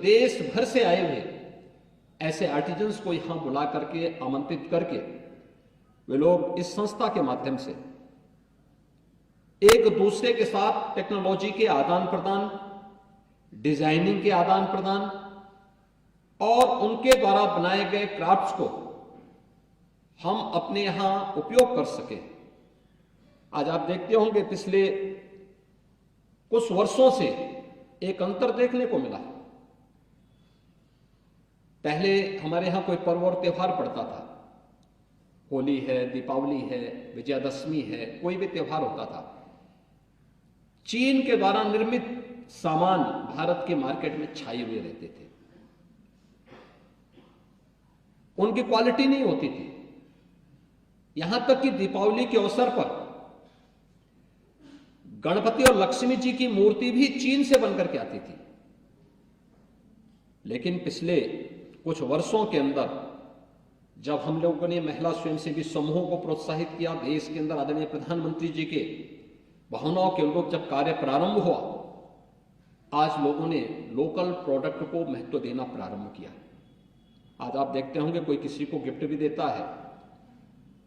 देश भर से आए हुए ऐसे आर्टिजन्स को यहां बुला करके, आमंत्रित करके, वे लोग इस संस्था के माध्यम से एक दूसरे के साथ टेक्नोलॉजी के आदान प्रदान, डिजाइनिंग के आदान प्रदान और उनके द्वारा बनाए गए क्राफ्ट्स को हम अपने यहां उपयोग कर सके। आज आप देखते होंगे पिछले कुछ वर्षों से एक अंतर देखने को मिला। पहले हमारे यहां कोई पर्व और त्योहार पड़ता था, होली है, दीपावली है, विजयादशमी है, कोई भी त्योहार होता था, चीन के द्वारा निर्मित सामान भारत के मार्केट में छाए हुए रहते थे। उनकी क्वालिटी नहीं होती थी। यहां तक कि दीपावली के अवसर पर गणपति और लक्ष्मी जी की मूर्ति भी चीन से बनकर के आती थी। लेकिन पिछले कुछ वर्षों के अंदर जब हम लोगों ने महिला स्वयंसेवी समूहों को प्रोत्साहित किया, देश के अंदर आदरणीय प्रधानमंत्री जी के भावनाओं के अनुरूप जब कार्य प्रारंभ हुआ, आज लोगों ने लोकल प्रोडक्ट को महत्व देना प्रारंभ किया। आज आप देखते होंगे कोई किसी को गिफ्ट भी देता है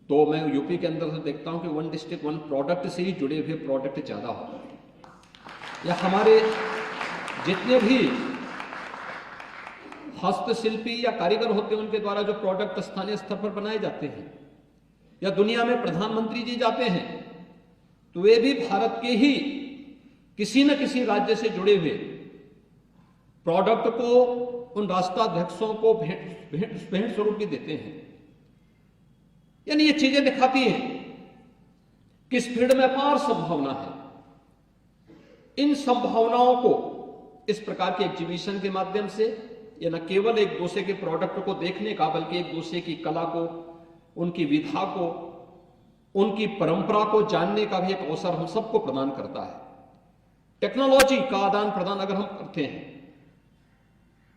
तो मैं यूपी के अंदर से देखता हूं कि वन डिस्ट्रिक्ट वन प्रोडक्ट से ही जुड़े हुए प्रोडक्ट ज्यादा होते हैं। या हमारे जितने भी हस्तशिल्पी या कारीगर होते हैं उनके द्वारा जो प्रोडक्ट स्थानीय स्तर पर बनाए जाते हैं, या दुनिया में प्रधानमंत्री जी जाते हैं तो वे भी भारत के ही किसी न किसी राज्य से जुड़े हुए प्रोडक्ट को उन राष्ट्राध्यक्षों को भेंट स्वरूप भी देते हैं। यानी ये चीजें दिखाती हैं कि इस फील्ड में अपार संभावना है। इन संभावनाओं को इस प्रकार के एग्जीबिशन के माध्यम से ये न केवल एक दूसरे के प्रोडक्ट को देखने का, बल्कि एक दूसरे की कला को, उनकी विधा को, उनकी परंपरा को जानने का भी एक अवसर हम सबको प्रदान करता है। टेक्नोलॉजी का आदान प्रदान अगर हम करते हैं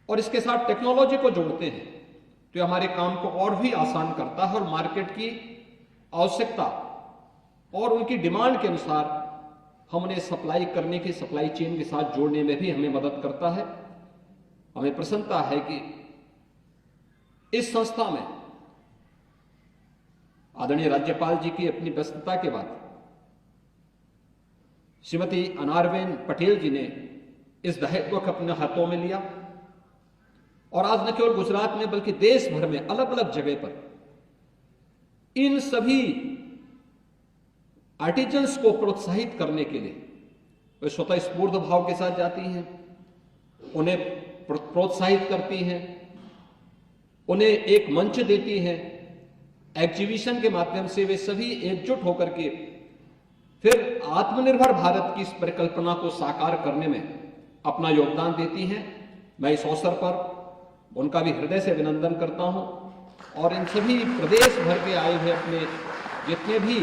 और इसके साथ टेक्नोलॉजी को जोड़ते हैं तो हमारे काम को और भी आसान करता है और मार्केट की आवश्यकता और उनकी डिमांड के अनुसार हम उन्हें सप्लाई करने की सप्लाई चेन के साथ जोड़ने में भी हमें मदद करता है। हमें प्रसन्नता है कि इस संस्था में आदरणीय राज्यपाल जी की अपनी व्यस्तता के बाद श्रीमती अनारबेन पटेल जी ने इस दायित्व को अपने हाथों में लिया और आज न केवल गुजरात में बल्कि देश भर में अलग अलग जगह पर इन सभी आर्टिजन्स को प्रोत्साहित करने के लिए वे स्वतः स्फूर्त भाव के साथ जाती हैं, उन्हें प्रोत्साहित करती हैं, उन्हें एक मंच देती हैं। एग्जीबिशन के माध्यम से वे सभी एकजुट होकर के फिर आत्मनिर्भर भारत की इस परिकल्पना को साकार करने में अपना योगदान देती हैं। मैं इस अवसर पर उनका भी हृदय से अभिनंदन करता हूं और इन सभी प्रदेश भर के आए हुए अपने जितने भी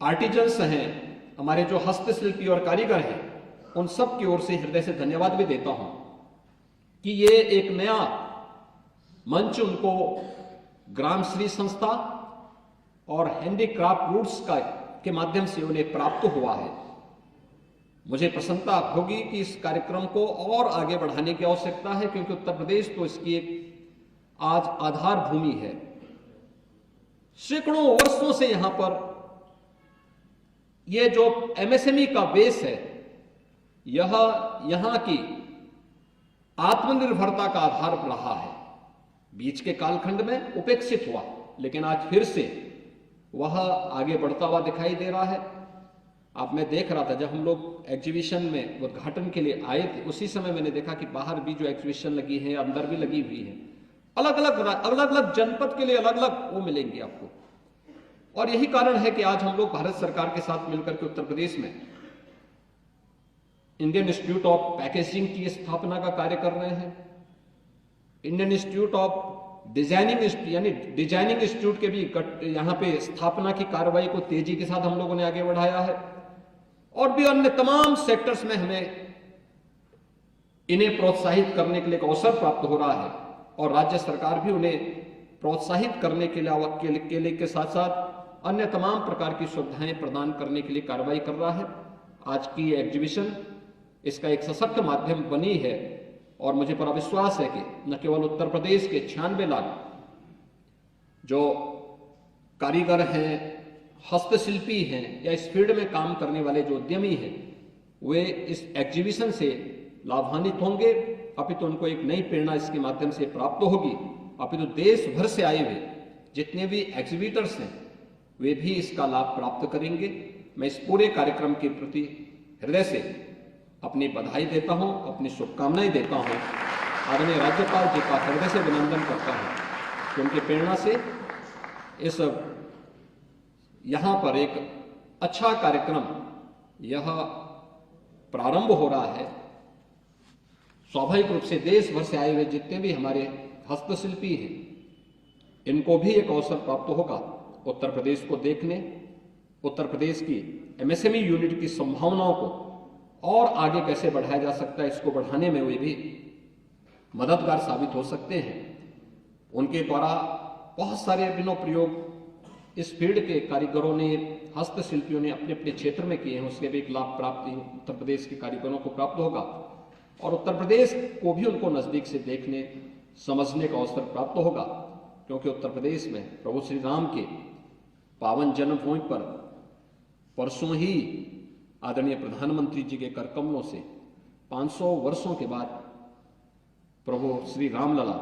आर्टिजन्स हैं, हमारे जो हस्तशिल्पी और कारीगर हैं, उन सब की ओर से हृदय से धन्यवाद भी देता हूं कि ये एक नया मंच उनको ग्रामश्री संस्था और हैंडीक्राफ्ट रूट्स के माध्यम से उन्हें प्राप्त हुआ है। मुझे प्रसन्नता होगी कि इस कार्यक्रम को और आगे बढ़ाने की आवश्यकता है, क्योंकि उत्तर प्रदेश तो इसकी एक आज आधार भूमि है। सैकड़ों वर्षों से यहां पर यह जो एमएसएमई का बेस है, यह यहां की आत्मनिर्भरता का आधार रहा है। बीच के कालखंड में उपेक्षित हुआ, लेकिन आज फिर से वह आगे बढ़ता हुआ दिखाई दे रहा है। अब मैं देख रहा था जब हम लोग एग्जीबिशन में उद्घाटन के लिए आए थे, उसी समय मैंने देखा कि बाहर भी जो एग्जीबिशन लगी है, अंदर भी लगी हुई है। अलग अलग जनपद के लिए अलग अलग वो मिलेंगी आपको। और यही कारण है कि आज हम लोग भारत सरकार के साथ मिलकर के उत्तर प्रदेश में इंडियन इंस्टीट्यूट ऑफ पैकेजिंग की स्थापना का कार्य कर रहे हैं। इंडियन इंस्टीट्यूट ऑफ डिजाइनिंग यानी डिजाइनिंग इंस्टीट्यूट के भी यहां पे स्थापना की कार्रवाई को तेजी के साथ हम लोगों ने आगे बढ़ाया है। और भी अन्य तमाम सेक्टर्स में हमें इन्हें प्रोत्साहित करने के लिए एक अवसर प्राप्त हो रहा है और राज्य सरकार भी उन्हें प्रोत्साहित करने के लिए के साथ साथ अन्य तमाम प्रकार की सुविधाएं प्रदान करने के लिए कार्रवाई कर रहा है। आज की एग्जीबिशन इसका एक सशक्त माध्यम बनी है। और मुझे पूरा विश्वास है कि न केवल उत्तर प्रदेश के 96 लाख जो कारीगर हैं, हस्तशिल्पी हैं या इस फील्ड में काम करने वाले जो उद्यमी हैं, वे इस एग्जीबिशन से लाभान्वित होंगे, अपितु उनको एक नई प्रेरणा इसके माध्यम से प्राप्त होगी। अपितु देश भर से आए हुए जितने भी एग्जीबिटर्स हैं वे भी इसका लाभ प्राप्त करेंगे। मैं इस पूरे कार्यक्रम के प्रति हृदय से अपनी बधाई देता हूं, अपनी शुभकामनाएं देता हूं। आदरणीय राज्यपाल जी का हृदय से अभिनंदन करता हूं कि उनकी प्रेरणा से इस यहाँ पर एक अच्छा कार्यक्रम यह प्रारंभ हो रहा है। स्वाभाविक रूप से देश भर से आए हुए जितने भी हमारे हस्तशिल्पी हैं, इनको भी एक अवसर प्राप्त होगा उत्तर प्रदेश को देखने, उत्तर प्रदेश की एमएसएमई यूनिट की संभावनाओं को और आगे कैसे बढ़ाया जा सकता है, इसको बढ़ाने में वे भी मददगार साबित हो सकते हैं। उनके द्वारा बहुत सारे अभिनव प्रयोग इस फील्ड के कारीगरों ने, हस्तशिल्पियों ने अपने अपने क्षेत्र में किए हैं, उसके भी एक लाभ प्राप्ति उत्तर प्रदेश के कारीगरों को प्राप्त होगा और उत्तर प्रदेश को भी उनको नजदीक से देखने समझने का अवसर प्राप्त होगा। क्योंकि उत्तर प्रदेश में प्रभु श्री राम के पावन जन्मभूमि पर परसों ही आदरणीय प्रधानमंत्री जी के कर कमलों से 500 वर्षों के बाद प्रभु श्री रामलला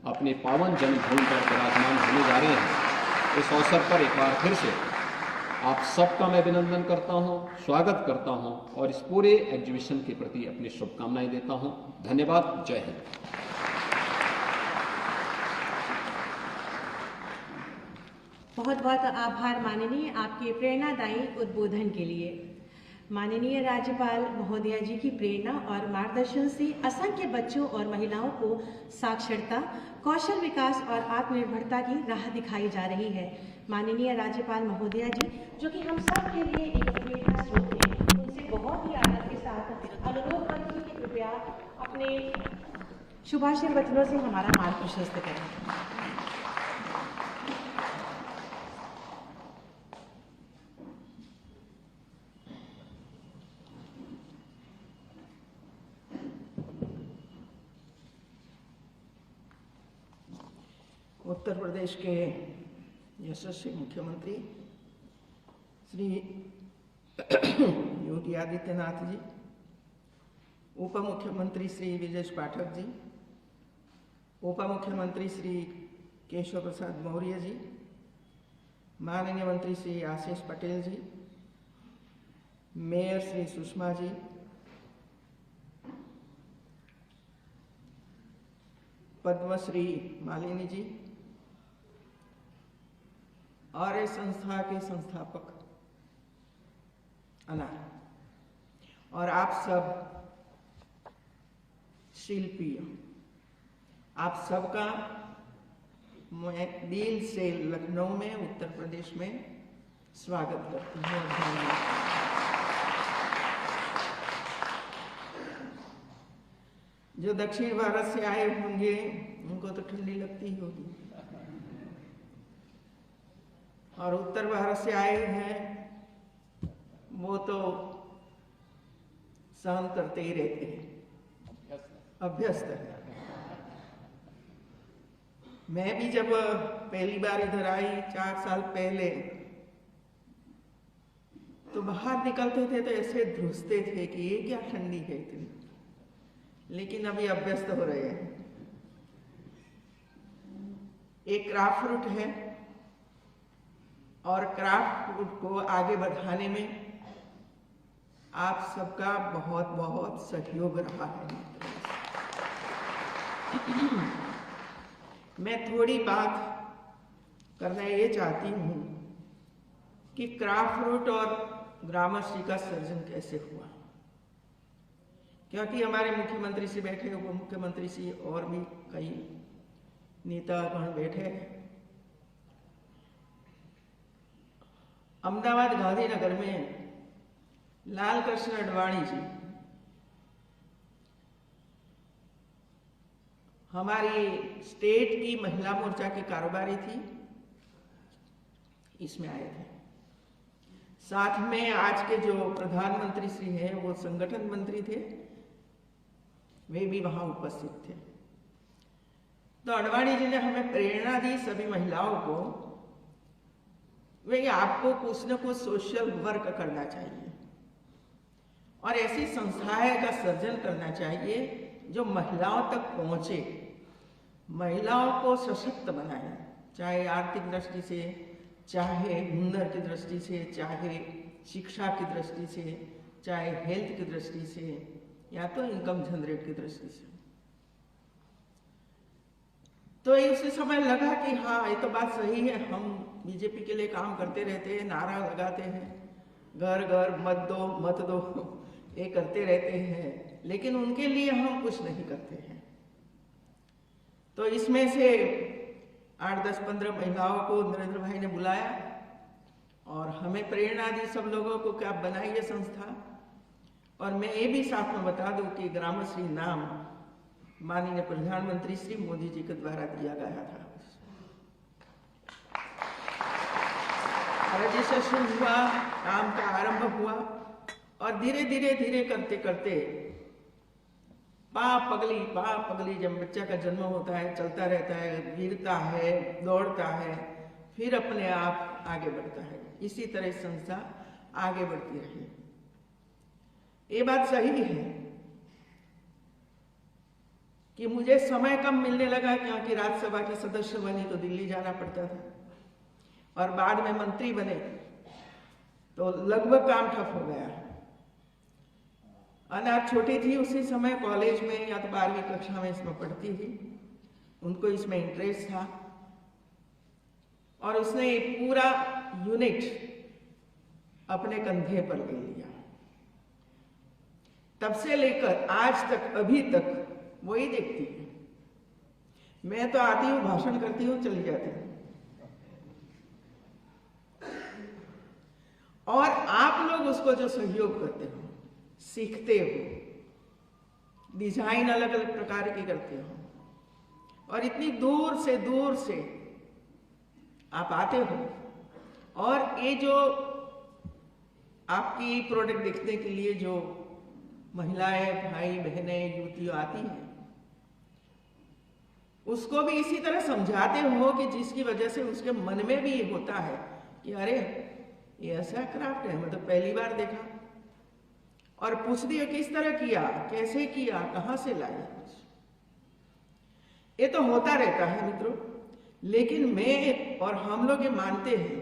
अपने पावन जन्मभूमि पर विराजमान होने जा रहे हैं। इस अवसर पर एक बार फिर से आप सबका मैं अभिनंदन करता हूं, स्वागत करता हूं और इस पूरे एग्जीबिशन के प्रति अपनी शुभकामनाएं देता हूं। धन्यवाद। जय हिंद। बहुत बहुत आभार माननीय, आपके प्रेरणादायी उद्बोधन के लिए। माननीय राज्यपाल महोदया जी की प्रेरणा और मार्गदर्शन से असंख्य बच्चों और महिलाओं को साक्षरता, कौशल विकास और आत्मनिर्भरता की राह दिखाई जा रही है। माननीय राज्यपाल महोदया जी, जो कि हम सब के लिए एक प्रेरणा स्रोत हैं, उनसे बहुत ही आदर के साथ अनुरोध करती हूँ कि कृपया अपने शुभाशय वचनों से हमारा मार्ग प्रशस्त करें। उत्तर प्रदेश के यशस्वी मुख्यमंत्री श्री योगी आदित्यनाथ जी, उप मुख्यमंत्री श्री विजय पाठक जी, उप मुख्यमंत्री श्री केशव प्रसाद मौर्य जी, माननीय मंत्री श्री आशीष पटेल जी, मेयर श्री सुषमा जी, पद्मश्री मालिनी जी, आर्य संस्था के संस्थापक अनार और आप सब शिल्पी, आप सबका मैं दिल से लखनऊ में, उत्तर प्रदेश में स्वागत करती हूँ। जो दक्षिण भारत से आए होंगे उनको तो ठंडी लगती ही होगी, और उत्तर भारत से आए हैं वो तो सहन करते ही रहते हैं, अभ्यस्त है। मैं भी जब पहली बार इधर आई 4 साल पहले, तो बाहर निकलते थे तो ऐसे ध्रुसते थे कि ये क्या ठंडी है इतनी, लेकिन अभी अभ्यस्त हो रहे हैं। एक क्राफ्ट रूट है और क्राफ्ट रूट को आगे बढ़ाने में आप सबका बहुत बहुत सहयोग रहा है। मैं थोड़ी बात करना ये चाहती हूँ कि क्राफ्ट रूट और ग्रामश्री का सर्जन कैसे हुआ, क्योंकि हमारे मुख्यमंत्री से बैठे, उप मुख्यमंत्री से और भी कई नेतागण बैठे हैं। अहमदाबाद गांधीनगर में लाल कृष्ण अडवाणी जी हमारी स्टेट की महिला मोर्चा की कारोबारी थी, इसमें आए थे। साथ में आज के जो प्रधानमंत्री श्री हैं वो संगठन मंत्री थे, वे भी वहां उपस्थित थे। तो अडवाणी जी ने हमें प्रेरणा दी सभी महिलाओं को, वे आपको कुछ न कुछ सोशल वर्क करना चाहिए और ऐसी संस्थाएं का सृजन करना चाहिए जो महिलाओं तक पहुंचे, महिलाओं को सशक्त बनाए, चाहे आर्थिक दृष्टि से, चाहे हुनर की दृष्टि से, चाहे शिक्षा की दृष्टि से, चाहे हेल्थ की दृष्टि से, या तो इनकम जनरेट की दृष्टि से। तो इसी समय लगा कि हाँ, ये तो बात सही है, हम बीजेपी के लिए काम करते रहते हैं, नारा लगाते हैं, घर घर मत दो ये करते रहते हैं, लेकिन उनके लिए हम कुछ नहीं करते हैं। तो इसमें से 8, 10, 15 महिलाओं को नरेंद्र भाई ने बुलाया और हमें प्रेरणा दी सब लोगों को कि आप बनाइए संस्था। और मैं ये भी साथ में बता दूं कि ग्रामश्री नाम माननीय प्रधानमंत्री श्री मोदी जी के द्वारा दिया गया था। रजिस्ट्रेशन हुआ, काम का आरंभ हुआ और धीरे धीरे करते करते पाँव पगली जब बच्चा का जन्म होता है, चलता रहता है, गिरता है, दौड़ता है, फिर अपने आप आगे बढ़ता है। इसी तरह संस्था आगे बढ़ती रही। ये बात सही है कि मुझे समय कम मिलने लगा, क्योंकि राज्यसभा की सदस्य बनी तो दिल्ली जाना पड़ता था और बाद में मंत्री बने तो लगभग काम ठप हो गया। अनाथ छोटी थी उसी समय, कॉलेज में या तो 12वीं कक्षा में इसमें पढ़ती थी, उनको इसमें इंटरेस्ट था और उसने एक पूरा यूनिट अपने कंधे पर ले लिया। तब से लेकर आज तक, अभी तक वही देखती है। मैं तो आती हूँ, भाषण करती हूँ, चली जाती हूँ। और आप लोग उसको जो सहयोग करते हो, सीखते हो, डिजाइन अलग अलग प्रकार की करते हो और इतनी दूर से आप आते हो और ये जो आपकी प्रोडक्ट देखने के लिए जो महिलाएं, भाई बहनें, युवतियां आती हैं, उसको भी इसी तरह समझाते हो कि जिसकी वजह से उसके मन में भी ये होता है कि अरे ये ऐसा क्राफ्ट है, मैं तो पहली बार देखा। और पूछती है किस तरह किया, कैसे किया, कहां से लाए। ये तो होता रहता है मित्रों, लेकिन मैं और हम लोग ये मानते हैं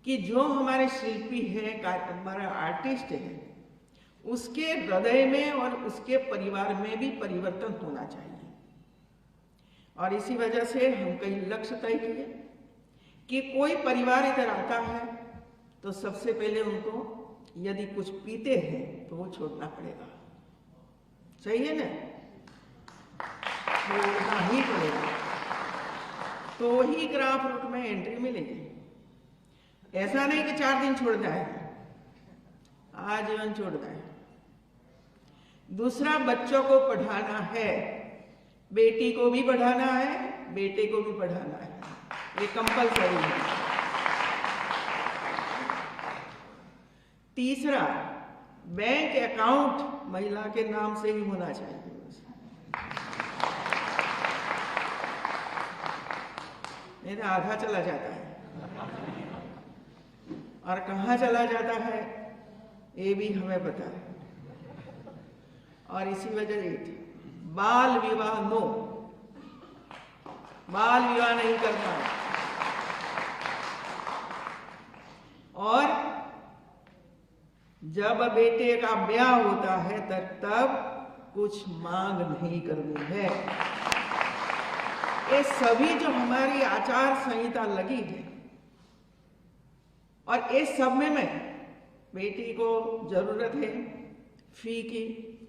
कि जो हमारे शिल्पी है, हमारा आर्टिस्ट है, उसके हृदय में और उसके परिवार में भी परिवर्तन होना चाहिए। और इसी वजह से हम कई लक्ष्य तय किए कि कोई परिवार इधर आता है तो सबसे पहले उनको यदि कुछ पीते हैं तो वो छोड़ना पड़ेगा। सही है ना? छोड़ना ही पड़ेगा, तो ही क्राफ्ट रूट में एंट्री मिलेगी। ऐसा नहीं कि 4 दिन छोड़ना है, आजीवन छोड़ना है। दूसरा, बच्चों को पढ़ाना है, बेटी को भी पढ़ाना है, बेटे को भी पढ़ाना है, ये कंपलसरी है। तीसरा, बैंक अकाउंट महिला के नाम से ही होना चाहिए। नहीं तो आधा चला जाता है और कहाँ चला जाता है ये भी हमें पता है। और इसी वजह से बाल विवाह नो, बाल विवाह नहीं करना। और जब बेटे का ब्याह होता है तब कुछ मांग नहीं करनी है। ये सभी जो हमारी आचार संहिता लगी है और इस सब में बेटी को जरूरत है फी की,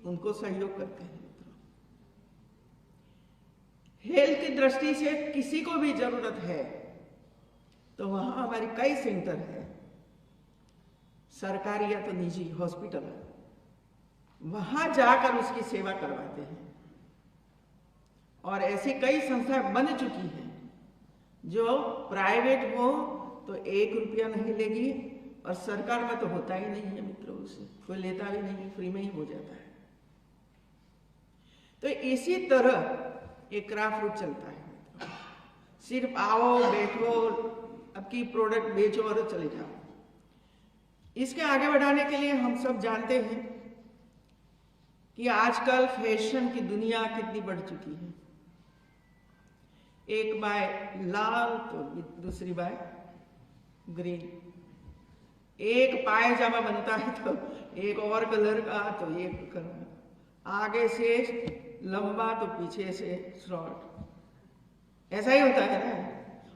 उनको सहयोग करते हैं। हेल्थ की दृष्टि से किसी को भी जरूरत है तो वहां हमारी कई सेंटर है, सरकारी या तो निजी हॉस्पिटल, वहां जाकर उसकी सेवा करवाते हैं। और ऐसी कई संस्थाएं बन चुकी हैं जो प्राइवेट हो तो 1 रुपया नहीं लेगी और सरकार में तो होता ही नहीं है मित्रों, उसे कोई लेता भी नहीं, फ्री में ही हो जाता है। तो इसी तरह एक क्राफ्ट रूट चलता है मित्रों। सिर्फ आओ बैठो, आपकी प्रोडक्ट बेचो और चले जाओ। इसके आगे बढ़ाने के लिए हम सब जानते हैं कि आजकल फैशन की दुनिया कितनी बढ़ चुकी है। एक बाय लाल तो दूसरी बाय ग्रीन, एक पायजामा बनता है तो एक और कलर का तो एक कलर, आगे से लंबा तो पीछे से शॉर्ट, ऐसा ही होता है ना।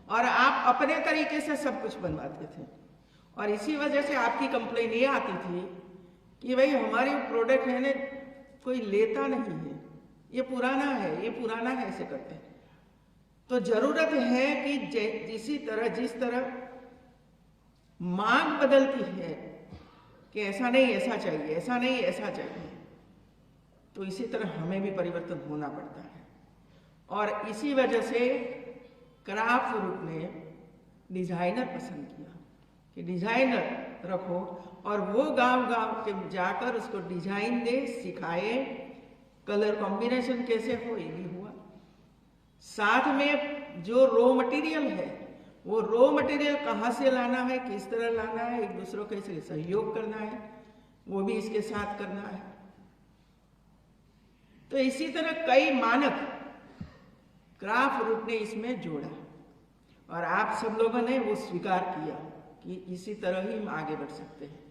और आप अपने तरीके से सब कुछ बनवाते थे और इसी वजह से आपकी कंप्लेन ये आती थी कि भाई हमारी प्रोडक्ट है ना कोई लेता नहीं है, ये पुराना है, ये पुराना है, ऐसे करते हैं। तो जरूरत है कि जिस तरह मांग बदलती है कि ऐसा नहीं ऐसा चाहिए, ऐसा नहीं ऐसा चाहिए, तो इसी तरह हमें भी परिवर्तन होना पड़ता है। और इसी वजह से क्राफ्ट रूट ने डिजाइनर पसंद किया कि डिजाइनर रखो और वो गांव-गांव के जाकर उसको डिजाइन दे, सिखाए, कलर कॉम्बिनेशन कैसे हो ये भी हुआ। साथ में जो रॉ मटेरियल है, वो रॉ मटेरियल कहाँ से लाना है, किस तरह लाना है, एक दूसरों को कैसे सहयोग करना है, वो भी इसके साथ करना है। तो इसी तरह कई मानक क्राफ्ट रूट ने इसमें जोड़ा और आप सब लोगों ने वो स्वीकार किया कि इसी तरह ही हम आगे बढ़ सकते हैं।